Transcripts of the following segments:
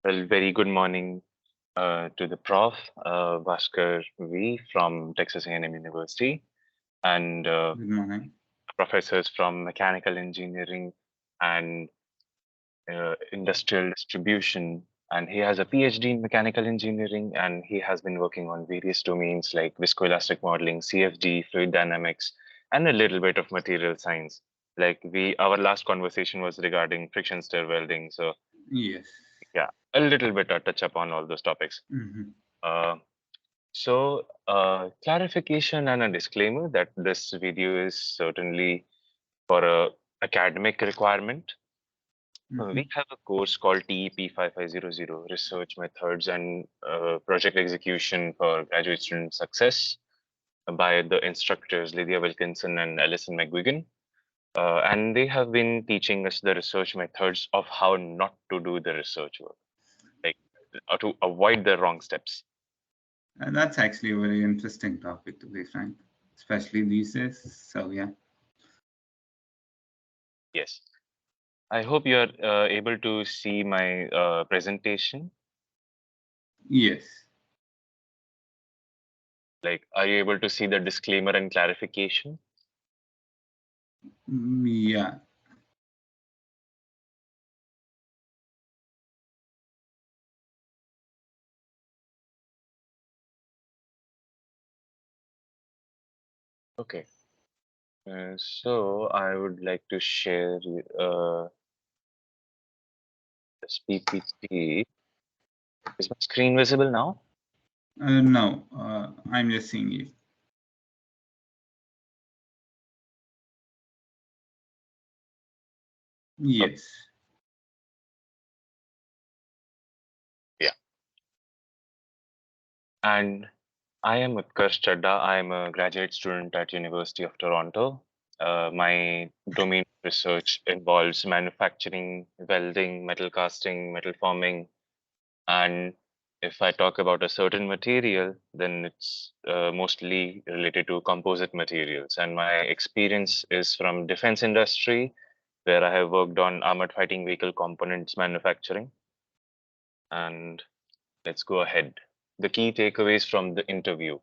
Well, very good morning to the Prof, Bhaskar V from Texas A&M University, and Good morning. professors from mechanical engineering and industrial distribution. And he has a Ph.D. in mechanical engineering, and he has been working on various domains like viscoelastic modeling, CFD, fluid dynamics, and a little bit of material science. Our last conversation was regarding friction stir welding. So Yes. yeah, a little bit a touch upon all those topics. Hmm. Uh, Clarification and a disclaimer that this video is certainly for a academic requirement. Hmm. We have a course called TEP 5500 Research Methods and Project Execution for Graduate Student Success by the instructors Lydia Wilkinson and Alison McGuigan. And they have been teaching us the research methods of how not to do the research work, like to avoid the wrong steps. That's actually a very interesting topic, to be frank, especially these days. So, yeah. Yes. I hope you are able to see my presentation. Yes. Like, are you able to see the disclaimer and clarification? Yeah. Okay. So I would like to share this PPT. Is my screen visible now? No, I'm just seeing you. Oh, Yes. yeah. And I am Utkarsh Chadda. I am a graduate student at University of Toronto. My domain of research involves manufacturing, welding, metal casting, metal forming, and if I talk about a certain material, then it's mostly related to composite materials. And my experience is from defense industry, where I have worked on armored fighting vehicle components manufacturing. And let's go ahead. The key takeaways from the interview.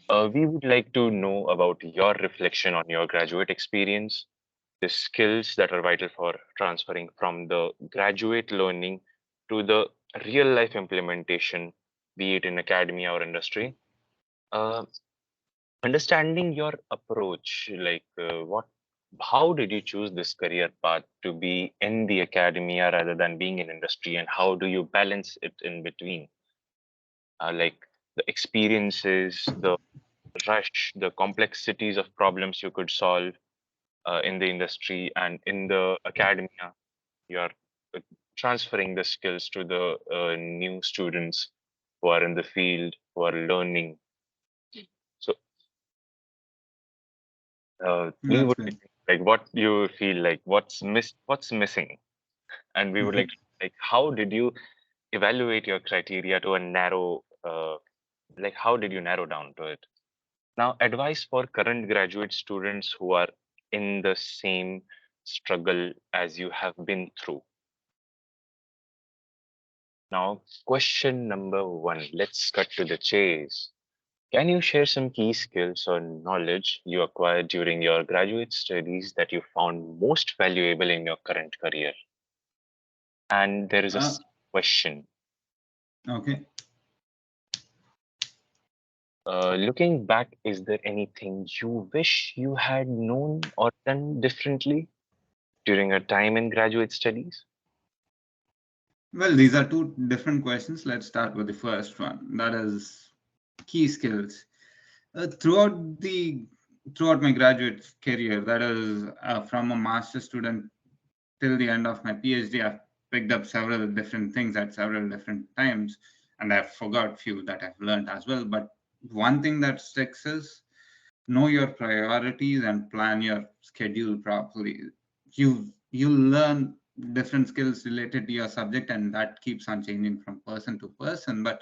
We would like to know about your reflection on your graduate experience, the skills that are vital for transferring from the graduate learning to the real life implementation, be it in academia or industry. Uh, Understanding your approach, how did you choose this career path to be in the academia rather than being in industry, and how do you balance it in between? Like the experiences, the rush, the complexities of problems you could solve in the industry and in the academia. You are uh, transferring the skills to the new students who are in the field, who are learning. So we That's would good. like what you feel like what's missing, and we would Mhm. like how did you evaluate your criteria to a narrow how did you narrow down to it? Now, advice for current graduate students who are in the same struggle as you have been through. Now, question number one, let's cut to the chase. Can you share some key skills or knowledge you acquired during your graduate studies that you found most valuable in your current career? And there is a Uh, question. okay. Looking back, is there anything you wish you had known or done differently during your time in graduate studies? Well, these are two different questions. Let's start with the first one. That is key skills. Throughout my graduate career, that is from a master student till the end of my PhD, I've picked up several different things at several different times, and I've forgot few that I've learned as well. But one thing that sticks is know your priorities and plan your schedule properly. You learn different skills related to your subject, and that keeps on changing from person to person. But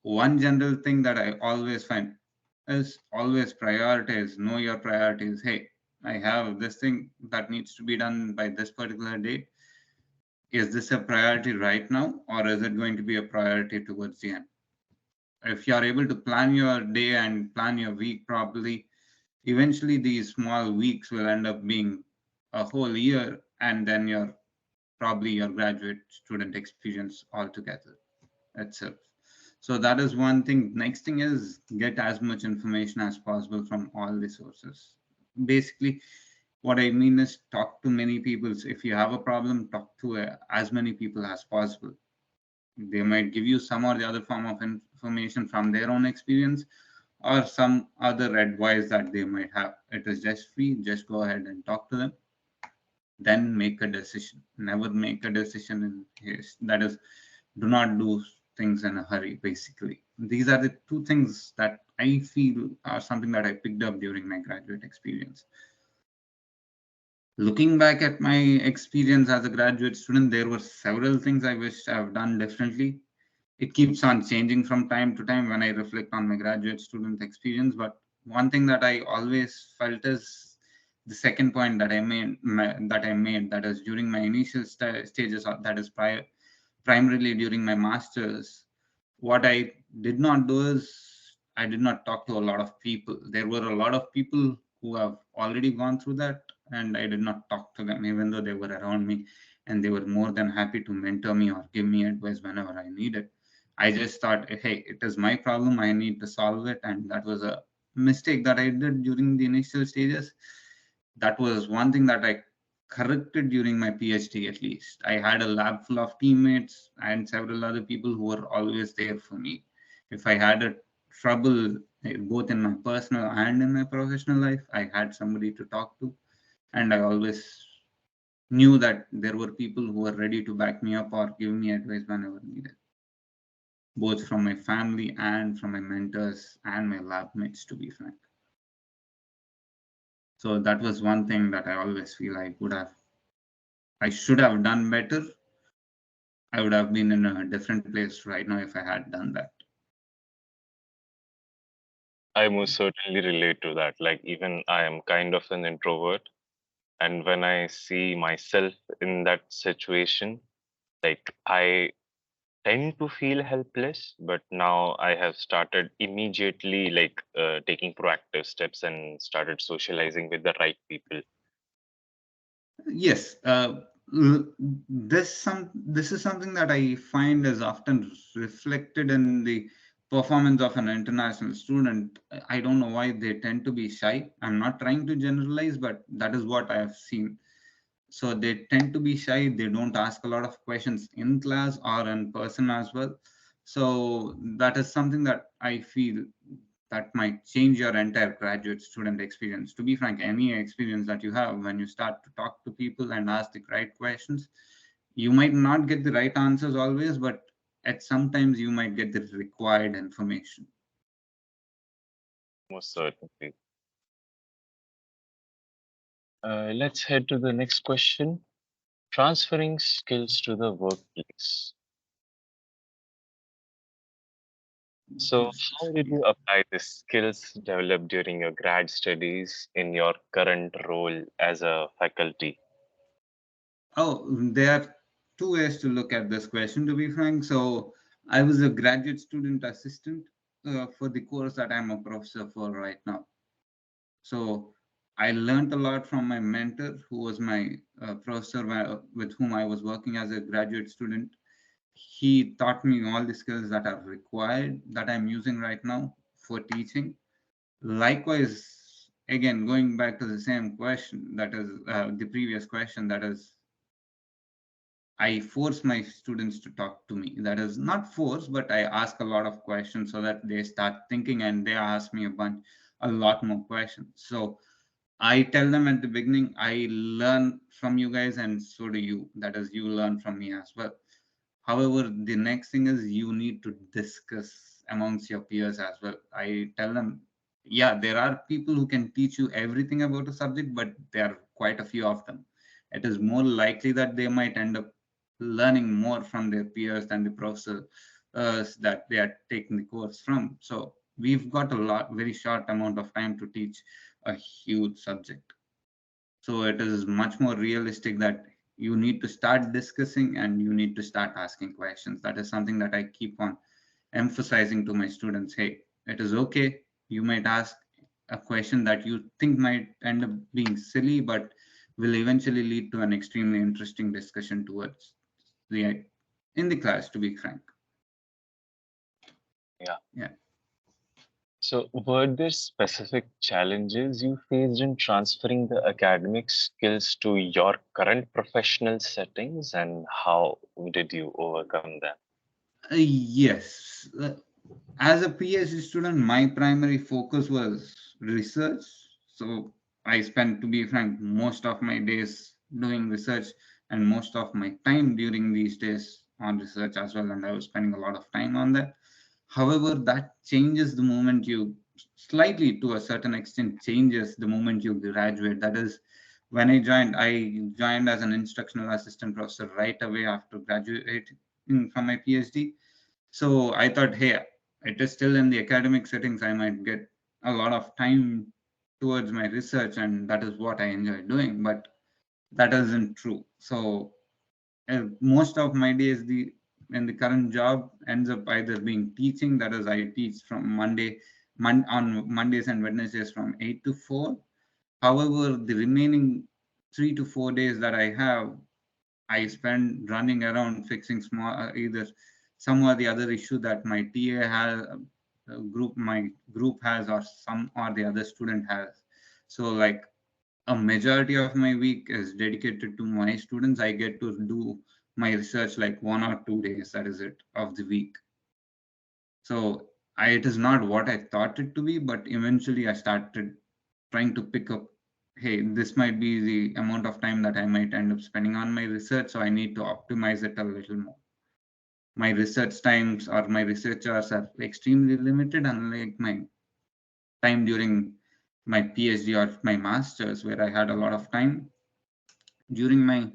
one general thing that I always find is always prioritize, know your priorities. Hey, I have this thing that needs to be done by this particular date. is this a priority right now, or is it going to be a priority towards the end? If you are able to plan your day and plan your week properly, eventually these small weeks will end up being a whole year, and then probably your graduate student experience altogether itself. So that is one thing. Next thing is get as much information as possible from all the sources. Basically, what I mean is talk to many people. So if you have a problem, talk to as many people as possible. They might give you some or the other form of information from their own experience, or some other advice that they might have. It is just free. Just go ahead and talk to them, then make a decision. Never make a decision in haste. That is, do not do things in a hurry, basically. These are the two things that I feel are something that I picked up during my graduate experience. Looking back at my experience as a graduate student, there were several things I wish I've done differently. It keeps on changing from time to time when I reflect on my graduate student experience. But one thing that I always felt is the second point that I made, that is during my initial stages, that is primarily during my masters. What I did not do is I did not talk to a lot of people. There were a lot of people who have already gone through that, and I did not talk to them, even though they were around me and they were more than happy to mentor me or give me advice whenever I needed. I just thought, hey, it is my problem. I need to solve it. And that was a mistake that I did during the initial stages. That was one thing that I corrected during my PhD, at least. I had a lab full of teammates and several other people who were always there for me. If I had a trouble, both in my personal and in my professional life, I had somebody to talk to. And I always knew that there were people who were ready to back me up or give me advice whenever needed, both from my family and from my mentors and my lab mates, to be frank. So that was one thing that I always feel I should have done better. I would have been in a different place right now if I had done that. I most certainly relate to that. Like, even I am kind of an introvert. And when I see myself in that situation, like, I tend to feel helpless, but now I have started immediately, like, taking proactive steps and started socializing with the right people. Yes, this is something that I find is often reflected in the performance of an international student. I don't know why they tend to be shy. I'm not trying to generalize, but that is what I have seen. So they tend to be shy. They don't ask a lot of questions in class or in person as well. So that is something that I feel that might change your entire graduate student experience. To be frank, any experience that you have, when you start to talk to people and ask the right questions, you might not get the right answers always, but at sometimes you might get the required information. Most certainly. Let's head to the next question. Transferring skills to the workplace. So, how did you apply the skills developed during your grad studies in your current role as a faculty? Oh, there are two ways to look at this question, to be frank. So, I was a graduate student assistant for the course that I'm a professor for right now. So, I learned a lot from my mentor, who was my professor with whom I was working as a graduate student. He taught me all the skills that are required that I'm using right now for teaching. Likewise, again, going back to the same question, that is the previous question, that is, I force my students to talk to me. That is not force, but I ask a lot of questions so that they start thinking and they ask me a lot more questions. So I tell them at the beginning, I learn from you guys, and so do you. That is, you learn from me as well. However, the next thing is you need to discuss amongst your peers as well. I tell them, yeah, there are people who can teach you everything about a subject, but there are quite a few of them. It is more likely that they might end up learning more from their peers than the professor that they are taking the course from. So we've got very short amount of time to teach a huge subject. So it is much more realistic that you need to start discussing and you need to start asking questions. That is something that I keep on emphasizing to my students. Hey, it is okay. You might ask a question that you think might end up being silly, but will eventually lead to an extremely interesting discussion towards the in the class, to be frank. Yeah. Yeah. So, were there specific challenges you faced in transferring the academic skills to your current professional settings, and how did you overcome them? Yes. As a PhD student, my primary focus was research. So I spent, to be frank, most of my days doing research and most of my time during these days on research as well. And I was spending a lot of time on that. However, that changes the moment you, slightly to a certain extent, changes the moment you graduate. That is, when I joined as an instructional assistant professor right away after graduating from my PhD. So I thought, hey, it is still in the academic settings. I might get a lot of time towards my research, and that is what I enjoy doing. But that isn't true. So most of my days, the in the current job ends up either being teaching. That is, I teach from on Mondays and Wednesdays from 8 to 4. However, the remaining 3 to 4 days that I have, I spend running around fixing small either some or the other issue that my TA has, my group has, or some or the other student has. So like a majority of my week is dedicated to my students. I get to do my research like 1 or 2 days. That is it of the week. So it is not what I thought it to be, but eventually I started trying to pick up, hey, this might be the amount of time that I might end up spending on my research, so I need to optimize it a little more. My research times or my research hours are extremely limited, unlike my time during my PhD or my master's, where I had a lot of time. During my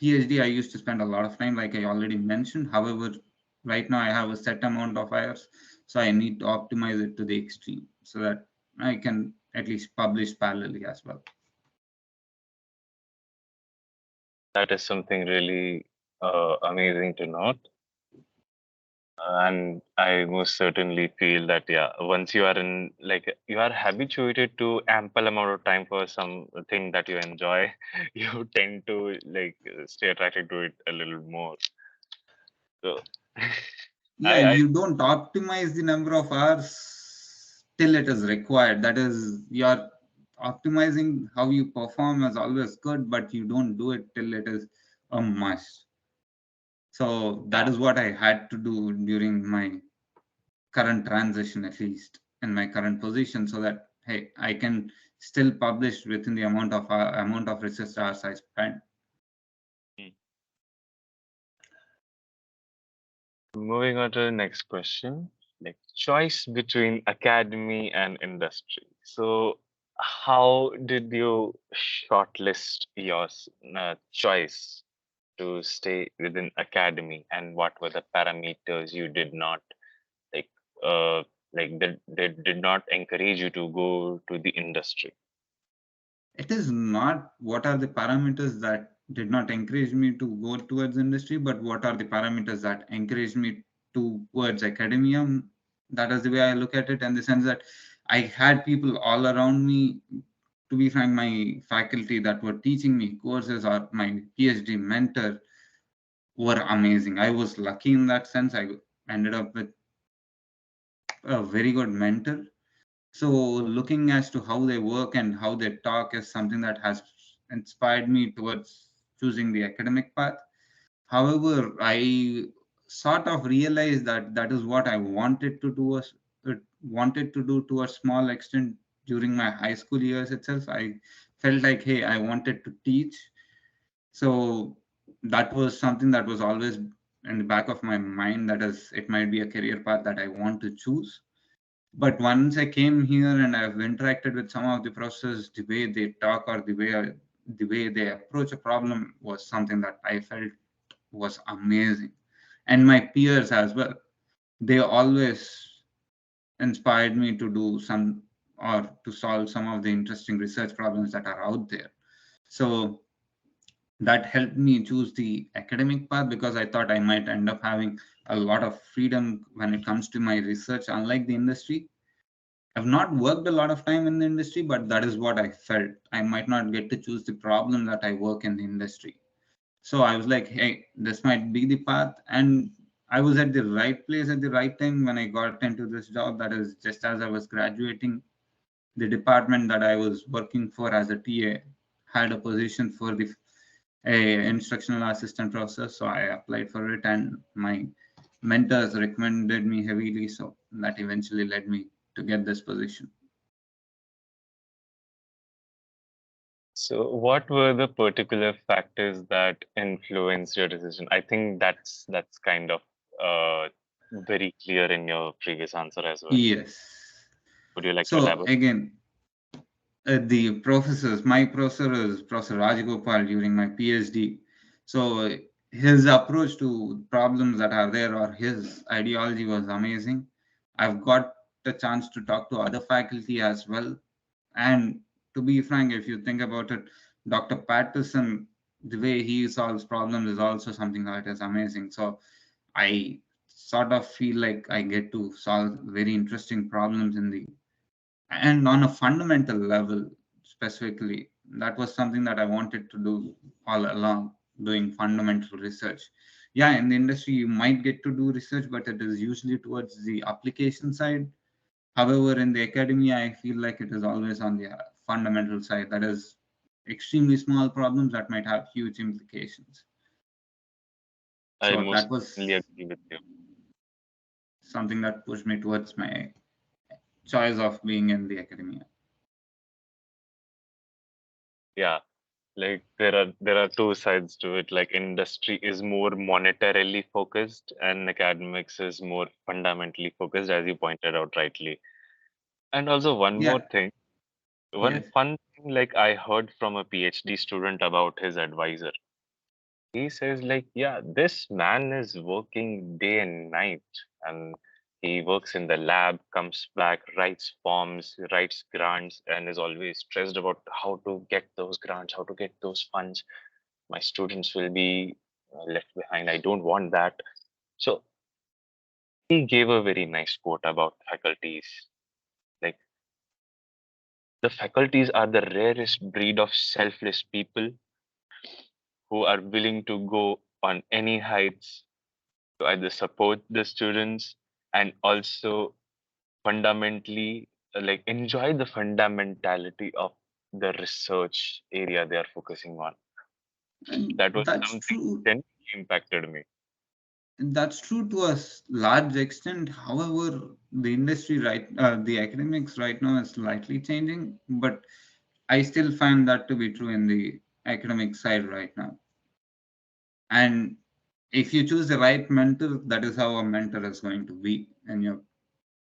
PhD, I used to spend a lot of time, like I already mentioned. However, right now I have a set amount of hours, so I need to optimize it to the extreme so that I can at least publish parallelly as well. That is something really amazing to note. And I most certainly feel that, yeah, once you are in, like, you are habituated to ample amount of time for something that you enjoy, you tend to like stay attracted to it a little more. So, Yeah, I you don't optimize the number of hours till it is required. That is, you're optimizing how you perform is always good, but you don't do it till it is a must. So that yeah, is what I had to do during my current transition, at least in my current position, so that hey, I can still publish within the amount of research hours I spent. mm. Moving on to the next question, like choice between academy and industry. So, how did you shortlist your choice to stay within academy, and what were the parameters you did not like uh did not encourage you to go to the industry? It is not what are the parameters that did not encourage me to go towards industry, but what are the parameters that encouraged me towards academia. That is the way I look at it, in the sense that I had people all around me. To be frank, my faculty that were teaching me courses or my PhD mentor were amazing. I was lucky in that sense. I ended up with a very good mentor. So looking as to how they work and how they talk is something that has inspired me towards choosing the academic path. However, I sort of realized that that is what I wanted to do to a small extent during my high school years itself. I felt like, hey, I wanted to teach. So that was something that was always in the back of my mind. That is, it might be a career path that I want to choose. But once I came here and I've interacted with some of the professors, the way they talk or the way they approach a problem was something that I felt was amazing. And my peers as well, they always inspired me to do some or to solve some of the interesting research problems that are out there. So That helped me choose the academic path because I thought I might end up having a lot of freedom when it comes to my research, unlike the industry. I've not worked a lot of time in the industry, but that is what I felt. I might not get to choose the problem that I work in the industry. So I was like, hey, this might be the path. And I was at the right place at the right time when I got into this job. That is just as I was graduating, the department that I was working for as a TA had a position for the instructional assistant process. So I applied for it, and my mentors recommended me heavily. So that eventually led me to get this position. So, what were the particular factors that influenced your decision? I think that's kind of very clear in your previous answer as well. Yes. Would you like to So elaborate? again, the professors, my professor is Professor Rajagopal during my PhD. So his approach to problems that are there, or his ideology, was amazing. I've got the chance to talk to other faculty as well. And to be frank, if you think about it, Dr. Patterson, the way he solves problems is also something that is amazing. So I sort of feel like I get to solve very interesting problems in the and on a fundamental level. Specifically, that was something that I wanted to do all along, doing fundamental research. Yeah, in the industry you might get to do research, but it is usually towards the application side. However, in the academia, I feel like it is always on the fundamental side, that is extremely small problems that might have huge implications. I So most that certainly was agree with you. something that pushed me towards my choice of being in the academia. Yeah, like there are two sides to it. Like industry is more monetarily focused, and academics is more fundamentally focused, as you pointed out rightly. And also one more Yeah. thing, one Yes. fun thing, like I heard from a PhD student about his advisor. He says like, yeah, this man is working day and night, and he works in the lab, comes back, writes forms, writes grants, and is always stressed about how to get those grants, how to get those funds. My students will be left behind. I don't want that. So he gave a very nice quote about faculties. Like, the faculties are the rarest breed of selfless people who are willing to go on any heights to either support the students and also fundamentally like enjoy the fundamentality of the research area they are focusing on. And That was that's something true. that impacted me. That's true to a large extent. However, the industry the academics right now is slightly changing, but I still find that to be true in the academic side right now. And if you choose the right mentor, that is how a mentor is going to be in your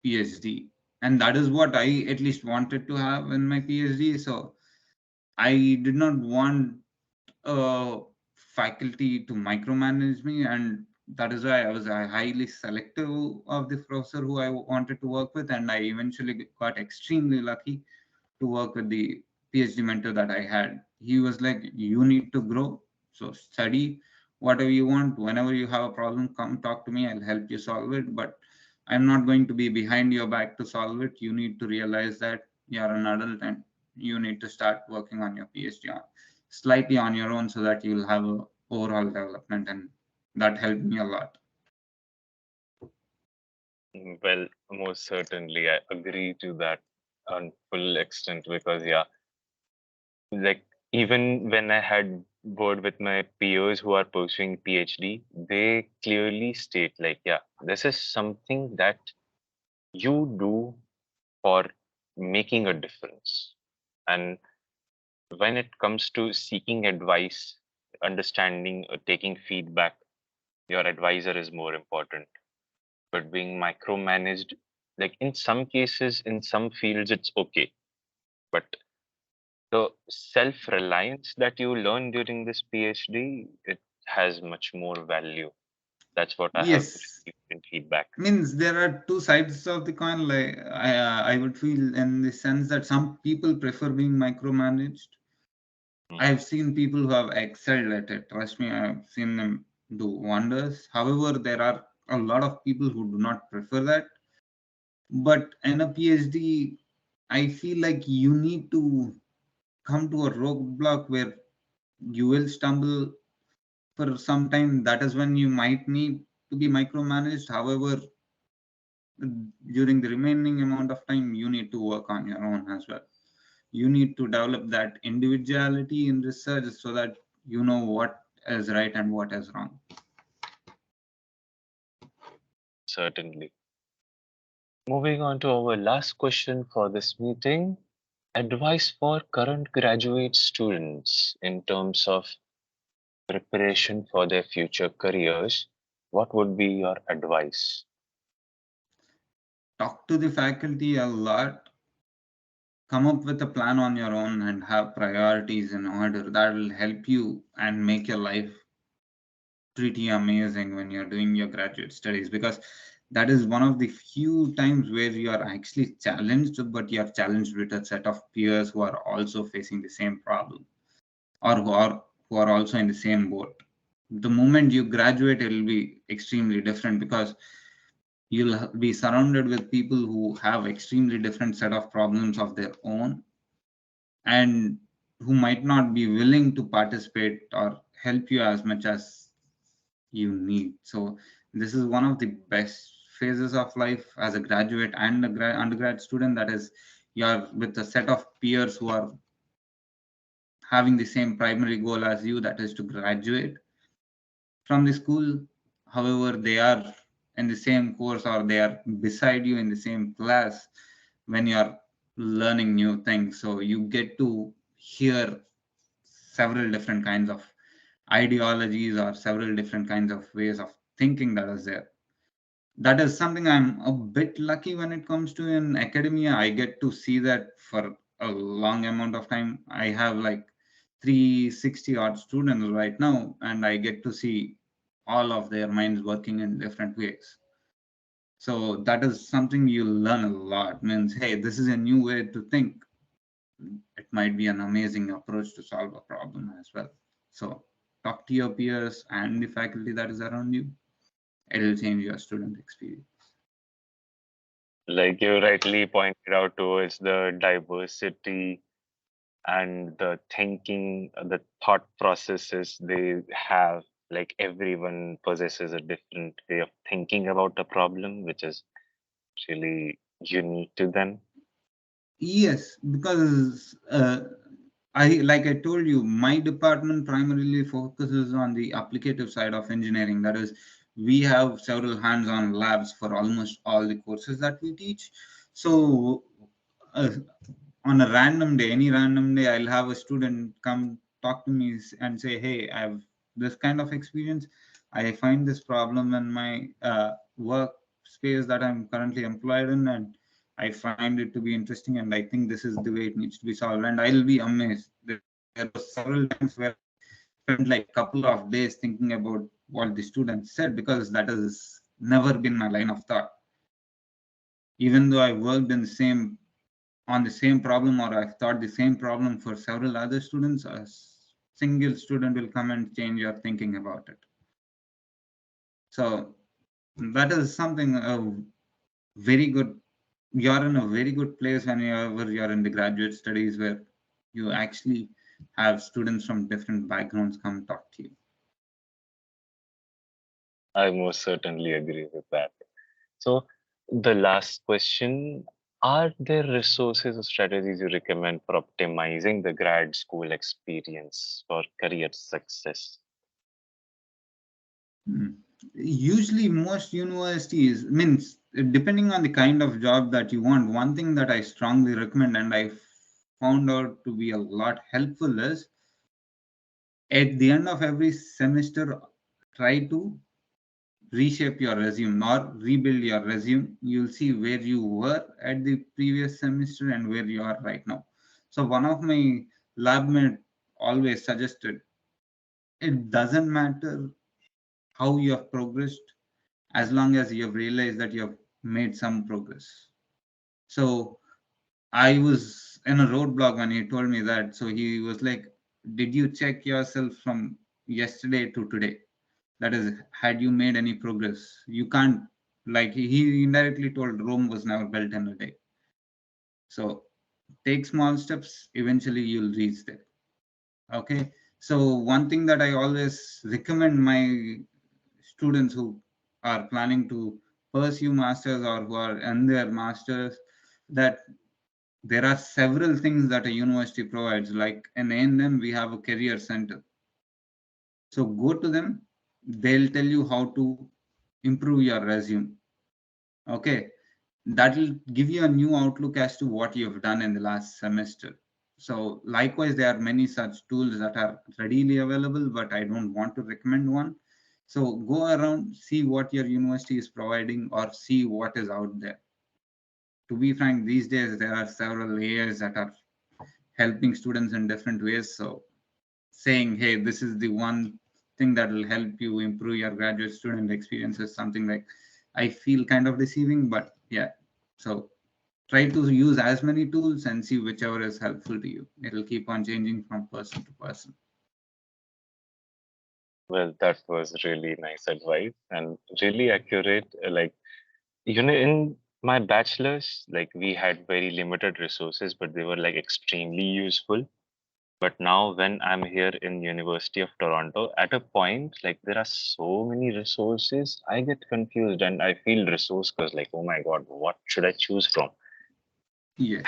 PhD. And that is what I at least wanted to have in my PhD. So I did not want faculty to micromanage me, and that is why I was highly selective of the professor who I wanted to work with, and I eventually got extremely lucky to work with the PhD mentor that I had. He was like, "You need to grow, so study whatever you want. Whenever you have a problem, come talk to me. I'll help you solve it. But I'm not going to be behind your back to solve it. You need to realize that you're an adult and you need to start working on your PhD slightly on your own so that you'll have a overall development." And that helped me a lot. Well, most certainly, I agree to that on full extent because, yeah, like even when I had word with my peers who are pursuing PhD, they clearly state, like, yeah, this is something that you do for making a difference. And when it comes to seeking advice, understanding, taking feedback, your advisor is more important. But being micromanaged, like in some cases, in some fields, it's okay. But the self reliance that you learn during this PhD, it has much more value. That's what I have Yes, received in feedback. means there are two sides of the coin. Like I would feel in the sense that some people prefer being micromanaged, I've seen people who have excelled at it. Trust me, I've seen them do wonders. However, there are a lot of people who do not prefer that. But in a PhD, I feel like you need to come to a roadblock where you will stumble for some time. That is when you might need to be micromanaged. However, during the remaining amount of time, you need to work on your own as well. You need to develop that individuality in research so that you know what is right and what is wrong. Certainly. Moving on to our last question for this meeting. Advice for current graduate students in terms of preparation for their future careers. What would be your advice? Talk to the faculty a lot, come up with a plan on your own, and have priorities in order. That will help you and make your life pretty amazing when you're doing your graduate studies, because that is one of the few times where you are actually challenged, but you are challenged with a set of peers who are also facing the same problem, or who are also in the same boat. The moment you graduate, it will be extremely different, because you'll be surrounded with people who have extremely different set of problems of their own, and who might not be willing to participate or help you as much as you need. So this is one of the best phases of life as a graduate and a undergrad student. That is, you're with a set of peers who are having the same primary goal as you, that is to graduate from the school. However, they are in the same course, or they are beside you in the same class when you are learning new things. So you get to hear several different kinds of ideologies, or several different kinds of ways of thinking that is there. That is something I'm a bit lucky when it comes to in academia. I get to see that for a long amount of time. I have like 360 odd students right now, and I get to see all of their minds working in different ways. So that is something you learn a lot. Means, hey, this is a new way to think. It might be an amazing approach to solve a problem as well. So talk to your peers and the faculty that is around you. It'll change your student experience. Like you rightly pointed out towards the diversity and the thinking, the thought processes they have. Like everyone possesses a different way of thinking about a problem, which is really unique to them. Yes, because I told you, my department primarily focuses on the applicative side of engineering. That is, we have several hands-on labs for almost all the courses that we teach. So, uh, on a random day, any random day, I'll have a student come talk to me and say, "Hey, I have this kind of experience. I find this problem in my workspace that I'm currently employed in, and I find it to be interesting, and I think this is the way it needs to be solved." And I'll be amazed. There were several times where I spent like a couple of days thinking about what the student said, because that has never been my line of thought. Even though I worked in the same on the same problem, or I've thought the same problem for several other students, a single student will come and change your thinking about it. So that is something very good. You're in a very good place whenever you're in the graduate studies, where you actually have students from different backgrounds come talk to you. I most certainly agree with that. So, the last question, are there resources or strategies you recommend for optimizing the grad school experience for career success? Hmm. Usually, most universities means, depending on the kind of job that you want. One thing that I strongly recommend, and I found out to be a lot helpful, is at the end of every semester, try to reshape your resume or rebuild your resume. You'll see where you were at the previous semester and where you are right now. So one of my lab mates always suggested, it doesn't matter how you have progressed, as long as you have realized that you have made some progress. So I was in a roadblock when he told me that. So he was like, did you check yourself from yesterday to today? That is, had you made any progress? You can't, like he indirectly told, Rome was never built in a day. So take small steps, eventually you'll reach there. Okay. So one thing that I always recommend my students who are planning to pursue masters or who are in their masters, that there are several things that a university provides. Like in A&M, we have a career center. So go to them. They'll tell you how to improve your resume. Okay. That will give you a new outlook as to what you've done in the last semester. So likewise, there are many such tools that are readily available, but I don't want to recommend one. So go around, see what your university is providing or see what is out there. To be frank, these days there are several AIs that are helping students in different ways. So saying, hey, this is the one thing that will help you improve your graduate student experience is something like I feel kind of deceiving, but yeah. So try to use as many tools and see whichever is helpful to you. It'll keep on changing from person to person. Well, that was really nice advice and really accurate. Like, in my bachelor's, like we had very limited resources, but they were like extremely useful. But now when I'm here in University of Toronto, at a point, like there are so many resources, I get confused and I feel resource because like, oh my God, what should I choose from? Yes.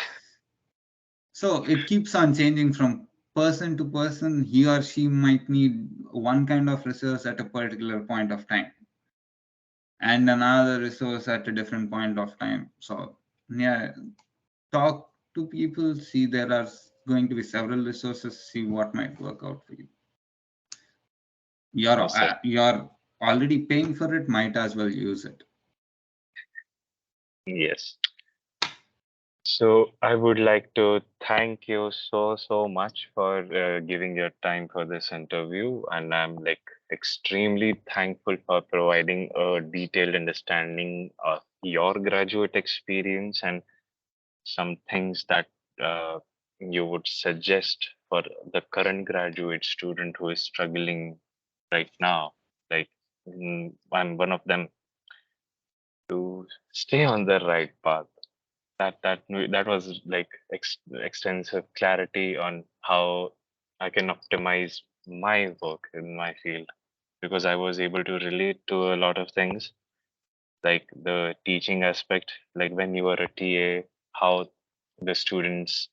So it keeps on changing from person to person. He or she might need one kind of resource at a particular point of time and another resource at a different point of time. So yeah, talk to people, see there are going to be several resources, see what might work out for you. Awesome. You're already paying for it, might as well use it. Yes. So I would like to thank you so much for giving your time for this interview, and I'm like extremely thankful for providing a detailed understanding of your graduate experience and some things that you would suggest for the current graduate student who is struggling right now. Like I'm one of them, to stay on the right path. That was like extensive clarity on how I can optimize my work in my field, because I was able to relate to a lot of things, like the teaching aspect, like when you were a TA, how the students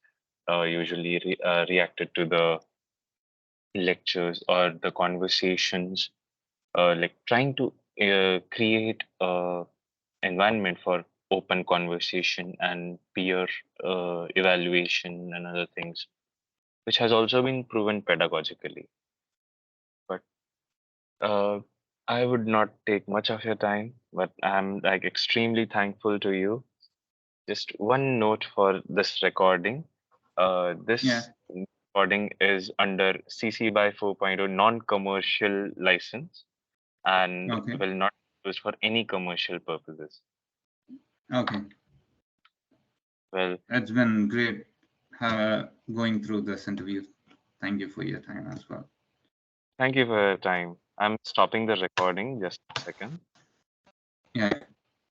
usually reacted to the lectures or the conversations, like trying to create a environment for open conversation and peer evaluation and other things, which has also been proven pedagogically. But uh, I would not take much of your time, but I'm like extremely thankful to you. Just one note for this recording. Yeah. This recording is under CC by 4.0 non-commercial license and Okay. will not be used for any commercial purposes. Okay. Well, It's been great going through this interview. Thank you for your time as well. thank you for your time. I'm stopping the recording just a second. Yeah.